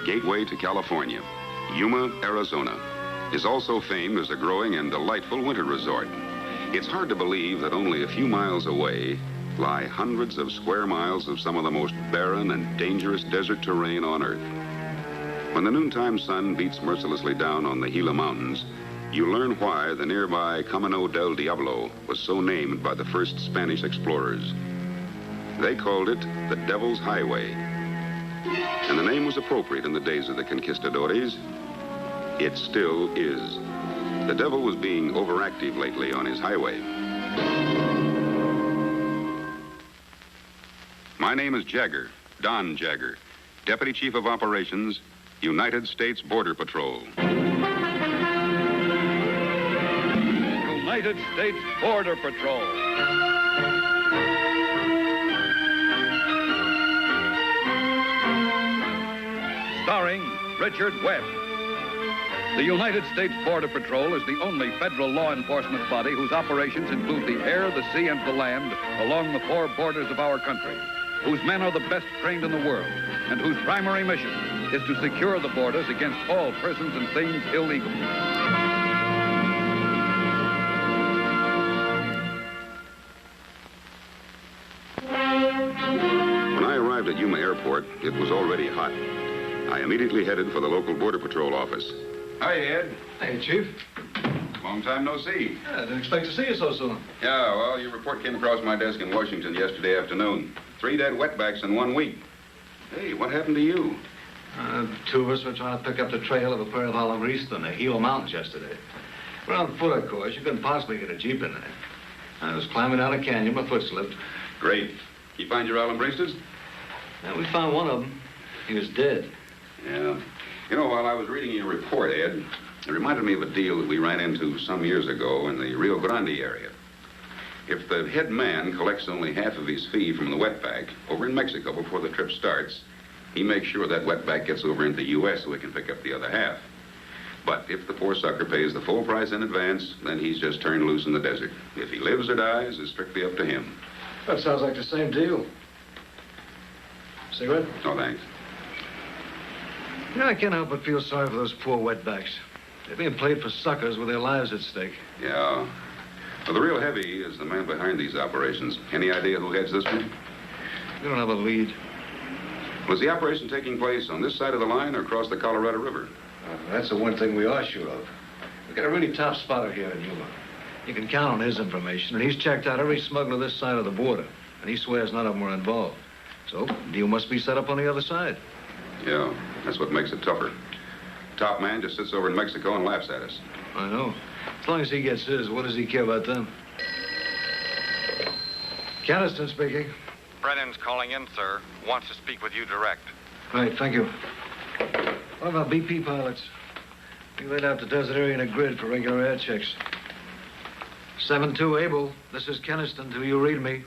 gateway to California, Yuma, Arizona, is also famed as a growing and delightful winter resort. It's hard to believe that only a few miles away lie hundreds of square miles of some of the most barren and dangerous desert terrain on Earth. When the noontime sun beats mercilessly down on the Gila Mountains, you learn why the nearby Camino del Diablo was so named by the first Spanish explorers. They called it the Devil's Highway. And the name was appropriate in the days of the conquistadores. It still is. The devil was being overactive lately on his highway. My name is Jagger, Don Jagger, Deputy Chief of Operations, United States Border Patrol. United States Border Patrol. Starring Richard Webb. The United States Border Patrol is the only federal law enforcement body whose operations include the air, the sea, and the land along the four borders of our country, whose men are the best trained in the world, and whose primary mission is to secure the borders against all persons and things illegal. When I arrived at Yuma Airport, it was already hot. I immediately headed for the local Border Patrol office. Hi, Ed. Hey, Chief. Long time no see. Yeah, I didn't expect to see you so soon. Yeah, well, your report came across my desk in Washington yesterday afternoon. 3 dead wetbacks in 1 week. Hey, what happened to you? Two of us were trying to pick up the trail of a pair of olive wreaths in the Gila Mountains yesterday. We're on foot, of course. You couldn't possibly get a Jeep in there. I was climbing down a canyon. My foot slipped. Great. You find your olive wreaths? Yeah, we found one of them. He was dead. Yeah. You know, while I was reading your report, Ed, it reminded me of a deal that we ran into some years ago in the Rio Grande area. If the head man collects only half of his fee from the wetback over in Mexico before the trip starts, he makes sure that wetback gets over into the U.S. so he can pick up the other half. But if the poor sucker pays the full price in advance, then he's just turned loose in the desert. If he lives or dies, it's strictly up to him. That sounds like the same deal. Cigarette? No, thanks. You know, I can't help but feel sorry for those poor wetbacks. They're being played for suckers with their lives at stake. Yeah. Well, the real heavy is the man behind these operations. Any idea who heads this one? We don't have a lead. Was the operation taking place on this side of the line or across the Colorado River? That's the one thing we are sure of. We've got a really top spotter here in Yuma. You can count on his information, and he's checked out every smuggler this side of the border, and he swears none of them were involved. So, the deal must be set up on the other side. Yeah, that's what makes it tougher. Top man just sits over in Mexico and laughs at us. I know. As long as he gets his, what does he care about them? Caniston speaking. Brennan's calling in, sir. Wants to speak with you direct. Right, thank you. One of our BP pilots. We laid out the desert area in a grid for regular air checks. 7-2 Able, this is Keniston. Do you read me?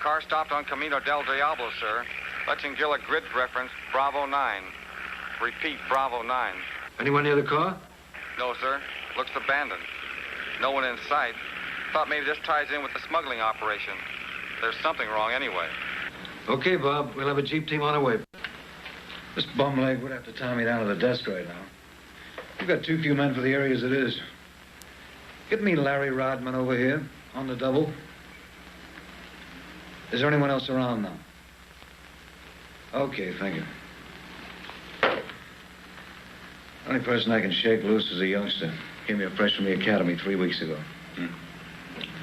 Car stopped on Camino del Diablo, sir. Letching Gila grid reference Bravo 9. Repeat, Bravo 9. Anyone near the car? No, sir. Looks abandoned. No one in sight. Thought maybe this ties in with the smuggling operation. There's something wrong anyway. Okay, Bob. We'll have a Jeep team on our way. This bumleg would have to tie me down to the desk right now. We've got too few men for the area as it is. Get me Larry Rodman over here, on the double. Is there anyone else around now? Okay, thank you. The only person I can shake loose is a youngster. Came here fresh from the academy 3 weeks ago.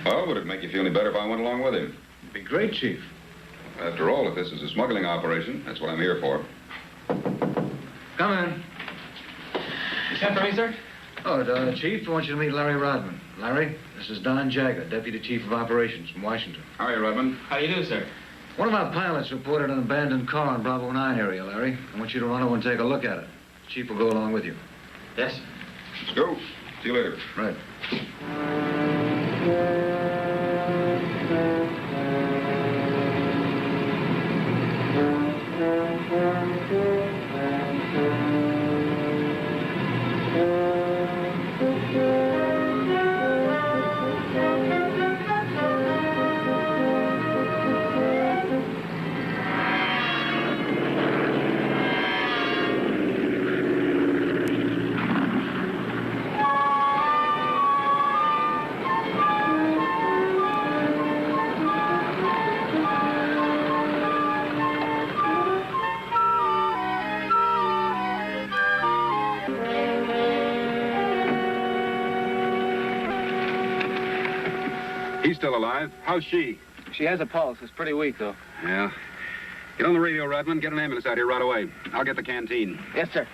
Well, would it make you feel any better if I went along with him? It'd be great, Chief. After all, if this is a smuggling operation, that's what I'm here for. Come in. You sent for me, sir? Oh, Chief, I want you to meet Larry Rodman. Larry, this is Don Jagger, Deputy Chief of Operations from Washington. How are you, Rodman? How do you do, sir? One of our pilots reported an abandoned car in Bravo 9 area, Larry. I want you to run over and take a look at it. The Chief will go along with you. Yes, sir. Let's go. See you later. Right. He's still alive. How's she? She has a pulse. It's pretty weak, though. Yeah. Get on the radio, Rodman. Get an ambulance out here right away. I'll get the canteen. Yes, sir.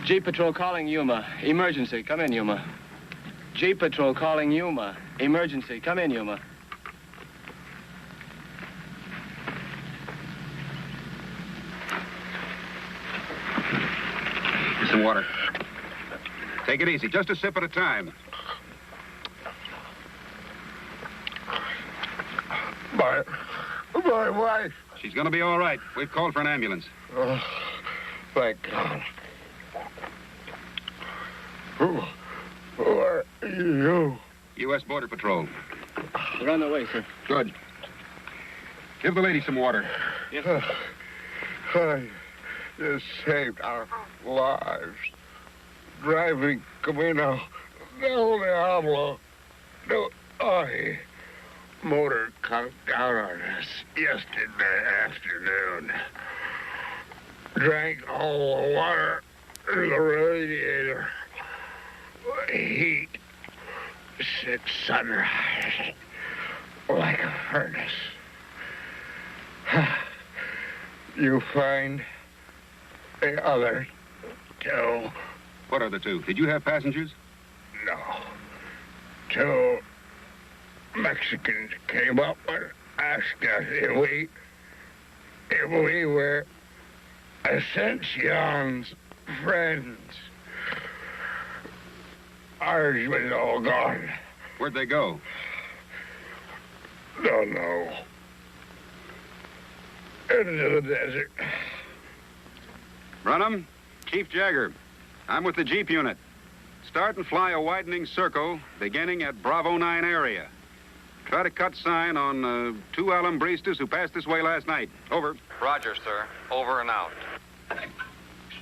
Jeep Patrol calling Yuma. Emergency. Come in, Yuma. Jeep Patrol calling Yuma. Emergency. Come in, Yuma. Here's some water. Take it easy. Just a sip at a time. My wife. She's going to be all right. We've called for an ambulance. Oh, thank God. Who are you? U.S.Border Patrol. We're on the way, sir. Good. Give the lady some water. Yes, sir. I just saved our lives. Driving Camino del Diablo. No, I motor conked out on us yesterday afternoon. Drank all the water in the radiator. Heat since sunrise, like a furnace. You find the other two? What are the two? Did you have passengers? No. Two Mexicans came up and asked us if we were Ascension's friends. Ours was all gone. Where'd they go? Don't know. Into the desert. Runham, Chief Jagger. I'm with the Jeep unit. Start and fly a widening circle beginning at Bravo 9 area. Try to cut sign on 2 Alambristas who passed this way last night. Over. Roger, sir. Over and out.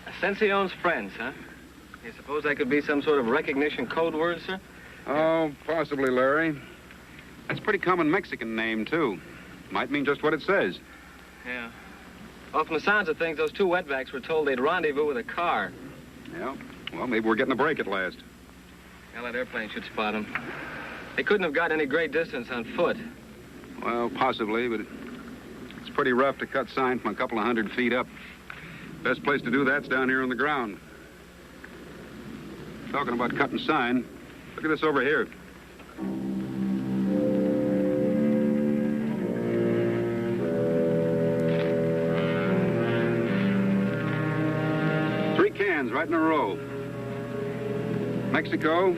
Ascension's friends, huh? You suppose that could be some sort of recognition code word, sir? Oh, possibly, Larry. That's a pretty common Mexican name, too. Might mean just what it says. Yeah. Well, from the sounds of things, those two wetbacks were told they'd rendezvous with a car. Yeah. Well, maybe we're getting a break at last. Well, that airplane should spot them. They couldn't have got any great distance on foot. Well, possibly, but it's pretty rough to cut sign from a couple of 100 feet up. Best place to do that's down here on the ground. Talking about cutting sign, look at this over here. Three cans right in a row. Mexico,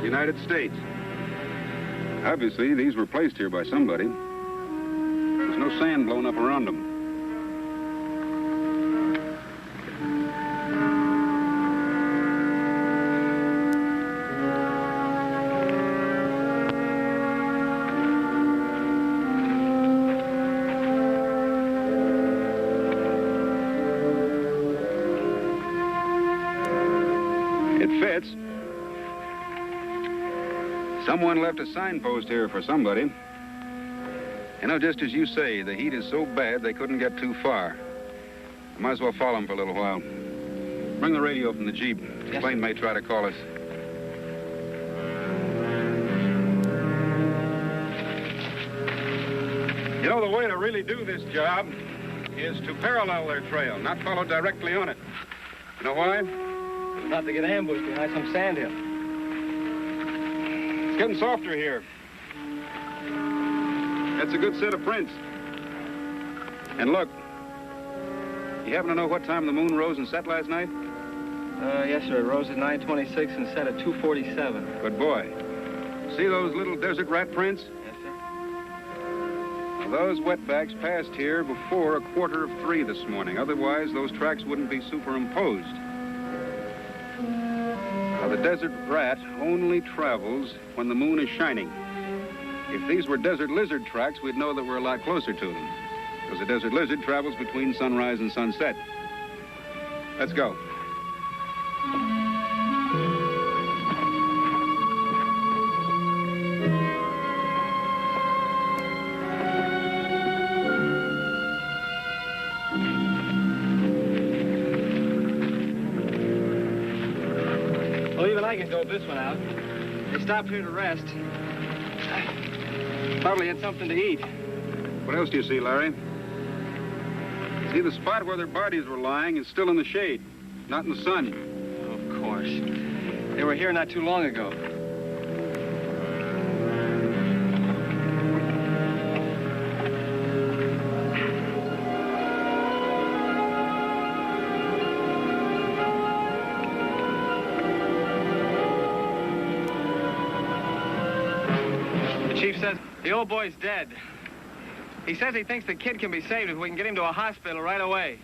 United States. Obviously, these were placed here by somebody. There's no sand blown up around them. It fits. Someone left a signpost here for somebody. You know, just as you say, the heat is so bad they couldn't get too far. I might as well follow them for a little while. Bring the radio from the Jeep. The Yes, plane may try to call us. You know, the way to really do this job is to parallel their trail, not follow directly on it. You know why? Not to get ambushed behind some sand hill. It's getting softer here. That's a good set of prints. And look, you happen to know what time the moon rose and set last night? Yes, sir. It rose at 9:26 and set at 2:47. Good boy. See those little desert rat prints? Yes, sir. Now, those wetbacks passed here before 2:45 this morning. Otherwise, those tracks wouldn't be superimposed. Now, the desert rat only travels when the moon is shining. If these were desert lizard tracks, we'd know that we're a lot closer to them. Because a desert lizard travels between sunrise and sunset. Let's go. wagons drove this one out. They stopped here to rest. Probably had something to eat. What else do you see, Larry? See, the spot where their bodies were lying is still in the shade, not in the sun. Of course. They were here not too long ago. The chief says the old boy's dead. He says he thinks the kid can be saved if we can get him to a hospital right away.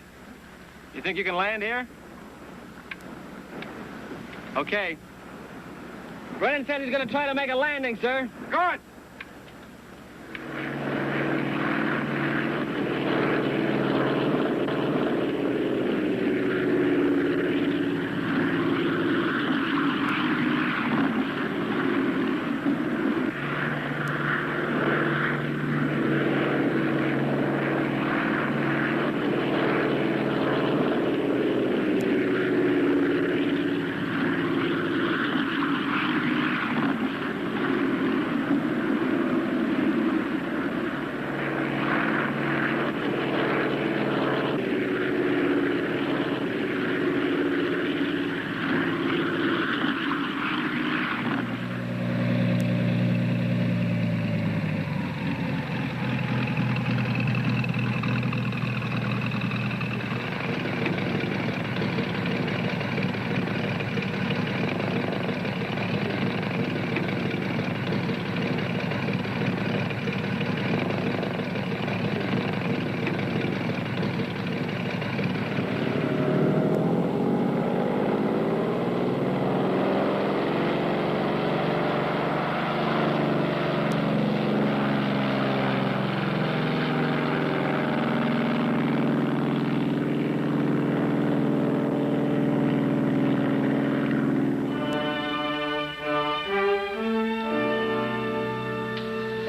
You think you can land here? Okay. Brennan says he's going to try to make a landing, sir. Good.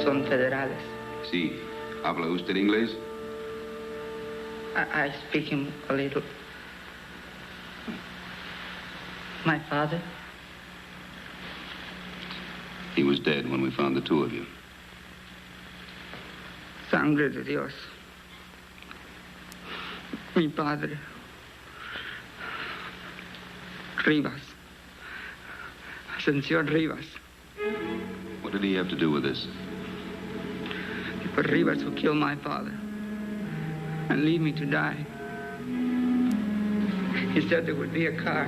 Son federales. Sí. ¿Habla usted inglés? I speak him a little. My father? He was dead when we found the two of you. Sangre de Dios. Mi padre. Rivas. Ascensión Rivas. What did he have to do with this? It was Rivas who killed my father and leave me to die. He said there would be a car.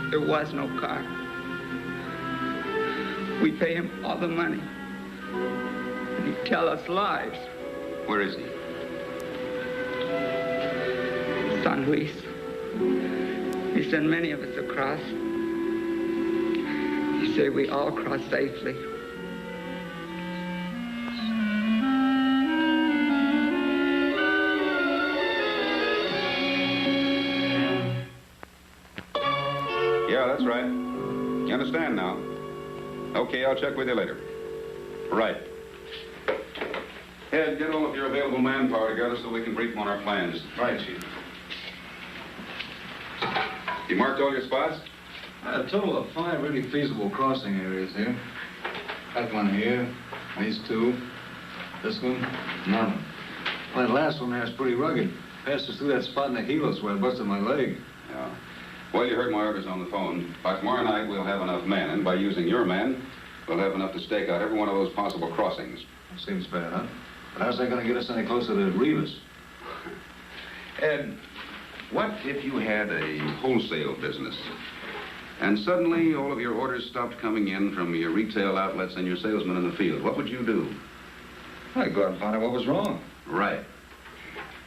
There was no car. We pay him all the money. And he tell us lies. Where is he? San Luis. He sent many of us across. He said we all cross safely. Yeah, that's right. You understand now? Okay, I'll check with you later. Right. Ed, get all of your available manpower together so we can brief them on our plans. Right, Chief. You marked all your spots? A total of 5 really feasible crossing areas here. That one here, these two, this one, none. Well, that last one there is pretty rugged. Passed us through that spot in the helos where I busted my leg. Yeah. Well, you heard my orders on the phone. By tomorrow night, we'll have enough men, and by using your men, we'll have enough to stake out every one of those possible crossings. Seems fair, huh? But how's that going to get us any closer to Rivas? Ed, what if you had a wholesale business, and suddenly all of your orders stopped coming in from your retail outlets and your salesmen in the field? What would you do? I'd go out and find out what was wrong. Right.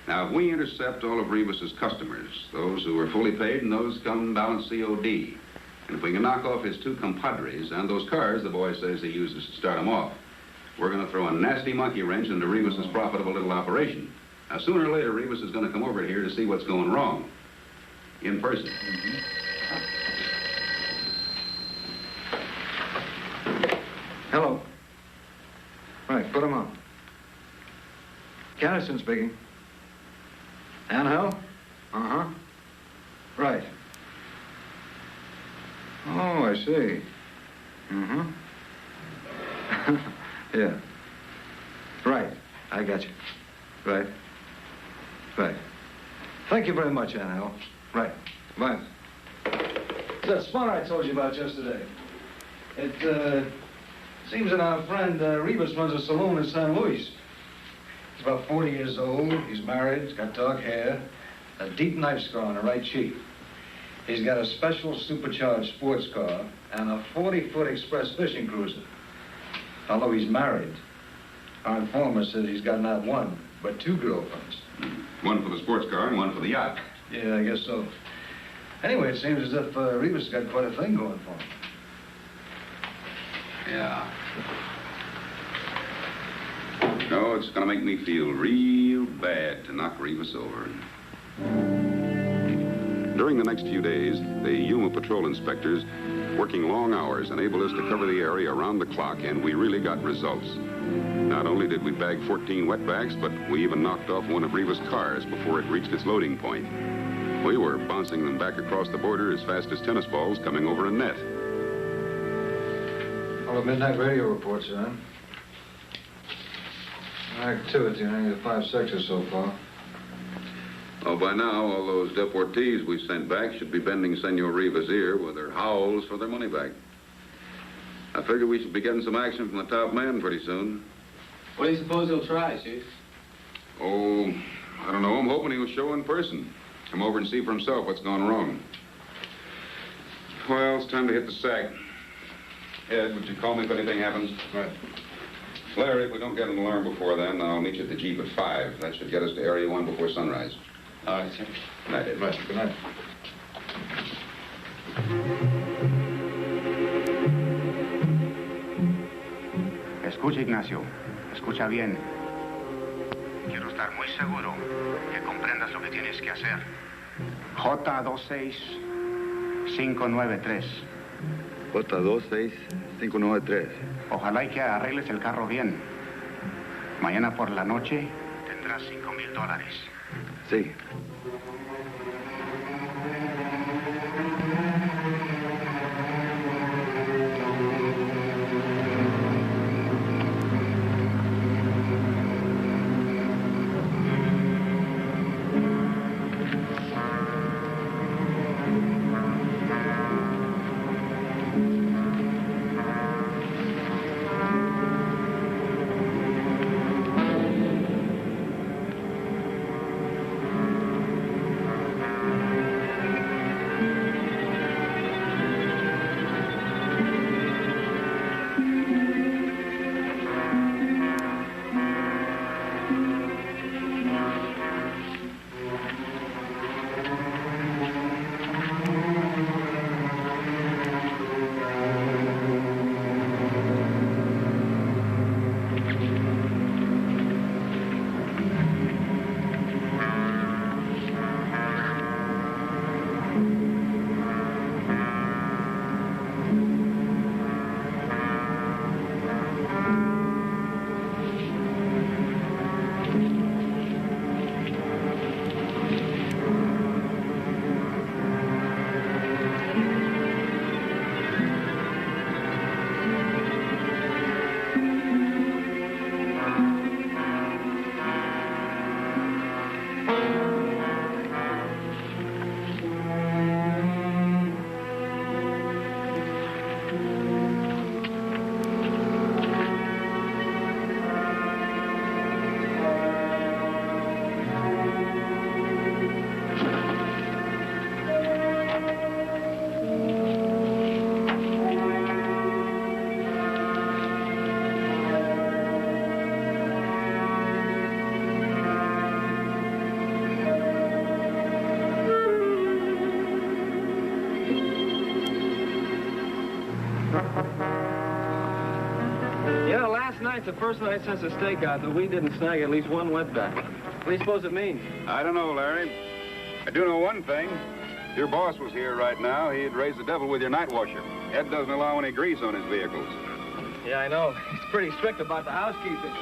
Now, if we intercept all of Rivas's customers, those who are fully paid and those come balance COD, and if we can knock off his 2 compadres and those cars the boy says he uses to start them off, we're going to throw a nasty monkey wrench into Rivas's profitable little operation. Now, sooner or later, Rivas is going to come over here to see what's going wrong. In person. Hello. Right, put him on. Cannison speaking. Angel? Uh-huh. Right. Oh, I see. Mm-hmm. Yeah. Right. I got you. Right. Right. Thank you very much, Annabelle. Right. Bye. That spot I told you about yesterday. It seems that our friend Rivas runs a saloon in San Luis. He's about 40 years old. He's married. He's got dark hair. A deep knife scar on the right cheek. He's got a special supercharged sports car and a 40-foot express fishing cruiser. Although he's married, our informant says he's got not one, but two girlfriends. One for the sports car and one for the yacht. Yeah, I guess so. Anyway, it seems as if Rivas got quite a thing going for him. Yeah. No, it's going to make me feel real bad to knock Rivas over. During the next few days, the Yuma Patrol inspectors, working long hours, enabled us to cover the area around the clock, and we really got results. Not only did we bag 14 wetbacks, but we even knocked off one of Rivas' cars before it reached its loading point. We were bouncing them back across the border as fast as tennis balls coming over a net. Well, the midnight radio reports, sir. Activity in any of the 5 sectors so far. Oh, by now, all those deportees we sent back should be bending Senor Rivas' ear with their howls for their money back. I figure we should be getting some action from the top man pretty soon. What do you suppose he'll try, Chief? Oh, I don't know. I'm hoping he'll show in person. Come over and see for himself what's gone wrong. Well, it's time to hit the sack. Ed, would you call me if anything happens? Right. Larry, if we don't get an alarm before then, I'll meet you at the Jeep at 5. That should get us to Area 1 before sunrise. All right, sir. Good night, Ed. Right. Good night. Escucha, Ignacio. Escucha bien. Quiero estar muy seguro que comprendas lo que tienes que hacer. J26593. J26593. Ojalá y que arregles el carro bien. Mañana por la noche tendrás $5,000. Sí. Yeah, last night's the first night since the stakeout that we didn't snag at least one wetback. What do you suppose it means? I don't know, Larry. I do know one thing. If your boss was here right now, he'd raise the devil with your night washer. Ed doesn't allow any grease on his vehicles. Yeah, I know. He's pretty strict about the housekeeping.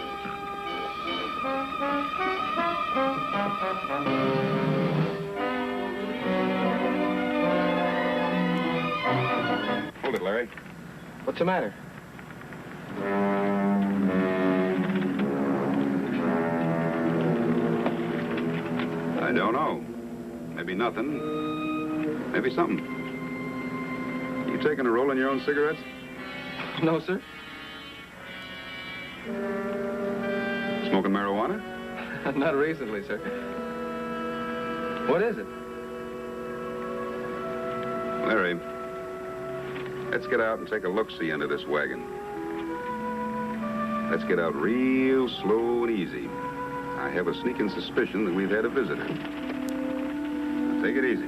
Hold it, Larry. What's the matter? I don't know. Maybe nothing. Maybe something. You taking a roll in your own cigarettes? No, sir. Smoking marijuana? Not recently, sir. What is it? Larry, let's get out and take a look-see into this wagon. Let's get out real slow and easy. I have a sneaking suspicion that we've had a visitor. Now, take it easy.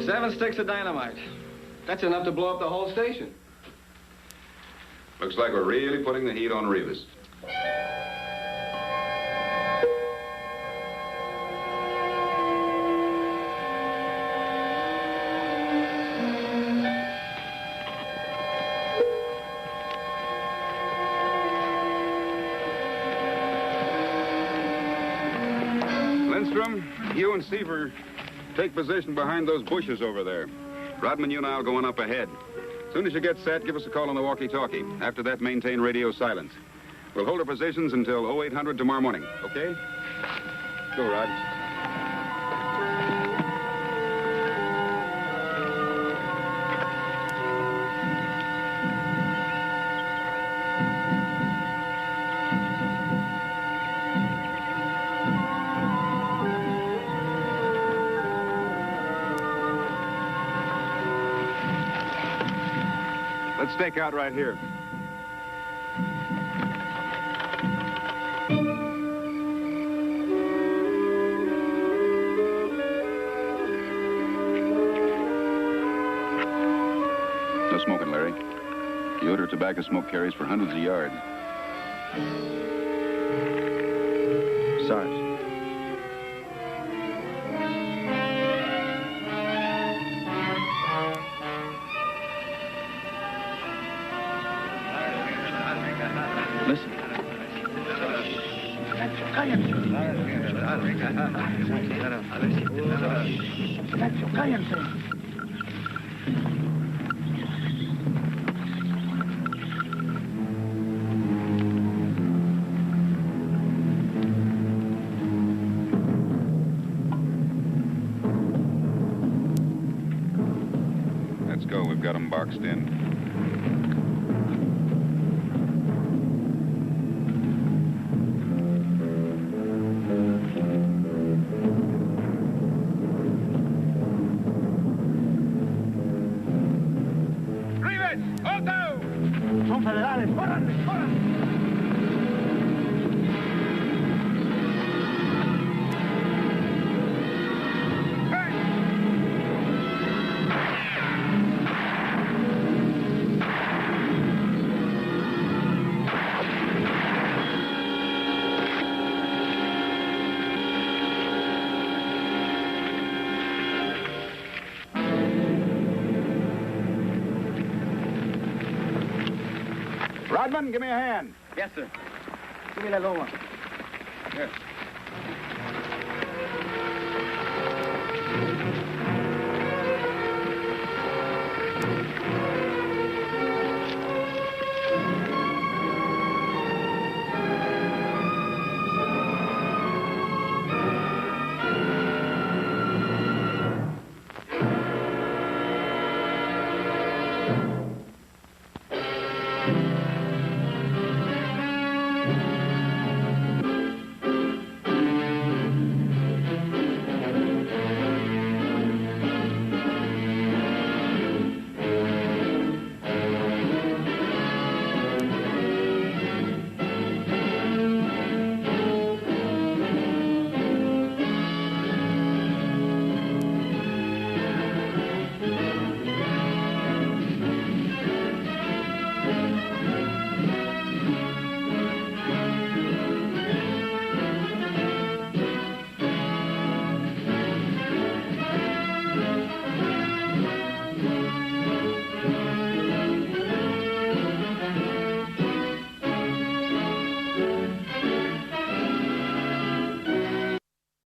Seven sticks of dynamite. That's enough to blow up the whole station. Looks like we're really putting the heat on Rivas. Lindstrom, you and Seaver take position behind those bushes over there. Rodman, you and I'll go on up ahead. As soon as you get set, give us a call on the walkie-talkie. After that, maintain radio silence. We'll hold our positions until 0800 tomorrow morning, okay? Go, Rod. Let's stake out right here. No smoking, Larry. The odor of tobacco smoke carries for hundreds of yards. Sarge. Listen. Let's go. We've got them boxed in. Son federales, ¡córranle, córranle! Rodman, give me a hand. Yes, sir. Give me that little one. Yes.